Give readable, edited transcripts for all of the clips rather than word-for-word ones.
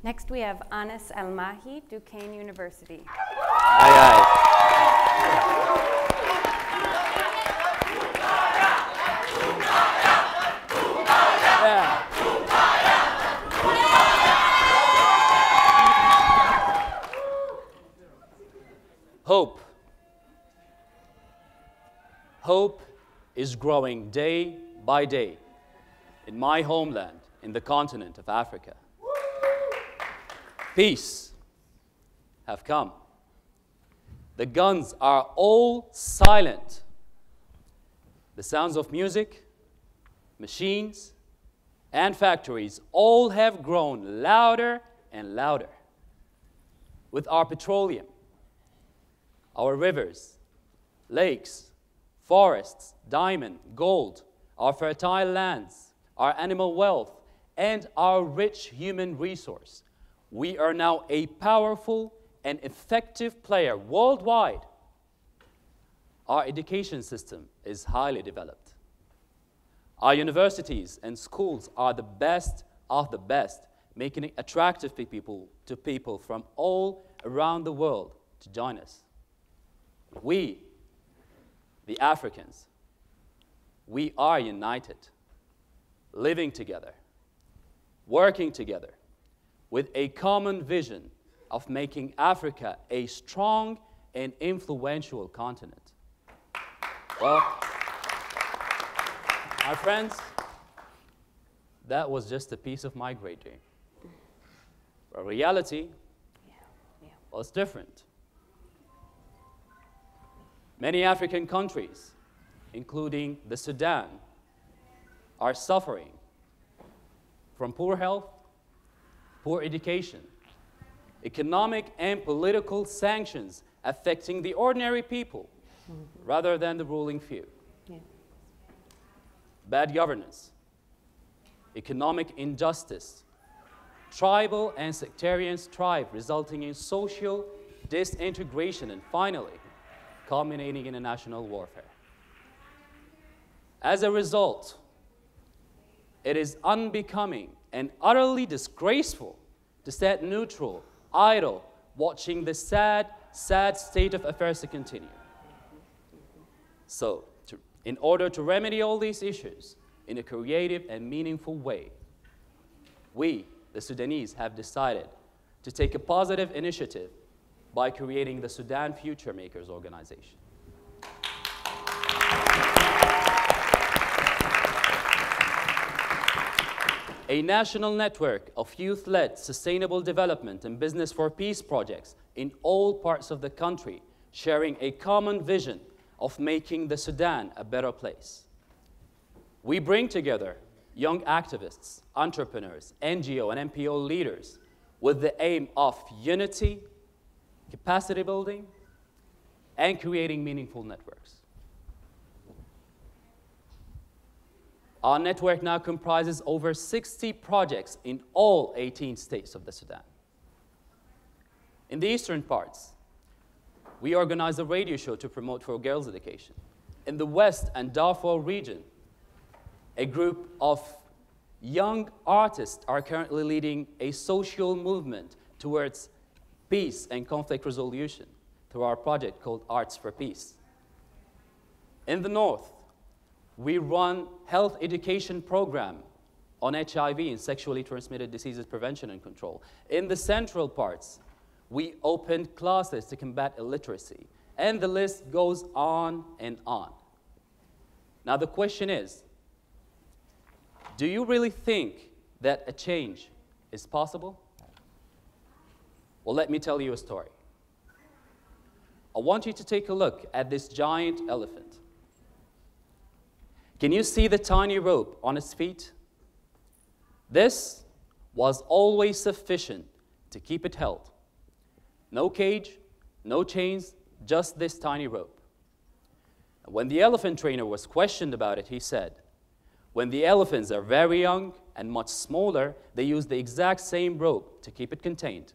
Next we have Anas Elmahi, Duquesne University. Aye, aye. Yeah. Hope. Hope is growing day by day in my homeland, in the continent of Africa. Peace have come. The guns are all silent. The sounds of music, machines, and factories all have grown louder and louder. With our petroleum, our rivers, lakes, forests, diamond, gold, our fertile lands, our animal wealth, and our rich human resource, we are now a powerful and effective player worldwide. Our education system is highly developed. Our universities and schools are the best of the best, making it attractive to people from all around the world to join us. We, the Africans, we are united, living together, working together, with a common vision of making Africa a strong and influential continent. Well, my friends, that was just a piece of my great dream. But reality was different. Many African countries, including the Sudan, are suffering from poor health, poor education, economic and political sanctions affecting the ordinary people rather than the ruling few. Bad governance, economic injustice, tribal and sectarian strife resulting in social disintegration, and finally, culminating in a national warfare. As a result, it is unbecoming and utterly disgraceful to stand neutral, idle, watching the sad, sad state of affairs to continue. So, in order to remedy all these issues in a creative and meaningful way, we, the Sudanese, have decided to take a positive initiative by creating the Sudan Future Makers Organization. A national network of youth-led sustainable development and business for peace projects in all parts of the country, sharing a common vision of making the Sudan a better place. We bring together young activists, entrepreneurs, NGO and NPO leaders with the aim of unity, capacity building, and creating meaningful networks. Our network now comprises over 60 projects in all 18 states of the Sudan. In the eastern parts, we organize a radio show to promote for girls' education. In the west and Darfur region, a group of young artists are currently leading a social movement towards peace and conflict resolution through our project called Arts for Peace. In the north, we run health education program on HIV and sexually transmitted diseases prevention and control. In the central parts, we opened classes to combat illiteracy, and the list goes on and on. Now the question is, do you really think that a change is possible? Well, let me tell you a story. I want you to take a look at this giant elephant. Can you see the tiny rope on its feet? This was always sufficient to keep it held. No cage, no chains, just this tiny rope. When the elephant trainer was questioned about it, he said, when the elephants are very young and much smaller, they use the exact same rope to keep it contained.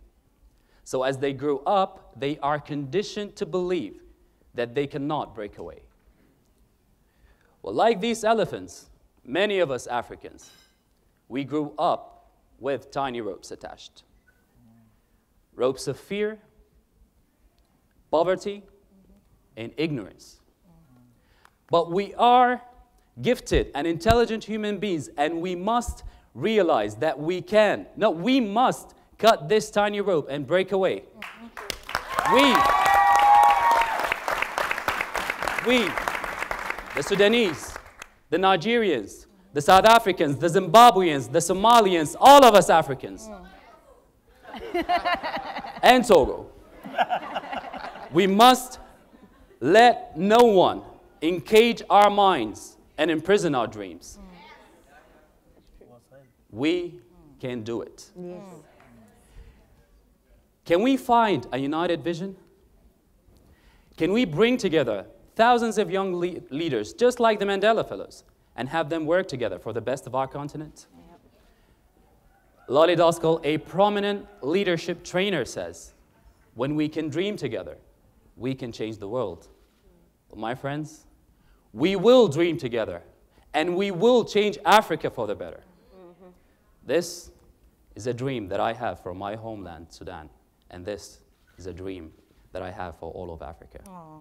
So as they grew up, they are conditioned to believe that they cannot break away. Well, like these elephants, many of us Africans, we grew up with tiny ropes attached. ropes of fear, poverty, and ignorance. But we are gifted and intelligent human beings, and we must realize that we must cut this tiny rope and break away. We, the Sudanese, the Nigerians, the South Africans, the Zimbabweans, the Somalians, all of us Africans, and Togo, we must let no one encage our minds and imprison our dreams. We can do it. Yes. Can we find a united vision? Can we bring together thousands of young leaders, just like the Mandela Fellows, and have them work together for the best of our continent? Yep. Lolly Daskal, a prominent leadership trainer, says, when we can dream together, we can change the world. Well, my friends, we will dream together, and we will change Africa for the better. This is a dream that I have for my homeland, Sudan, and this is a dream that I have for all of Africa. Aw.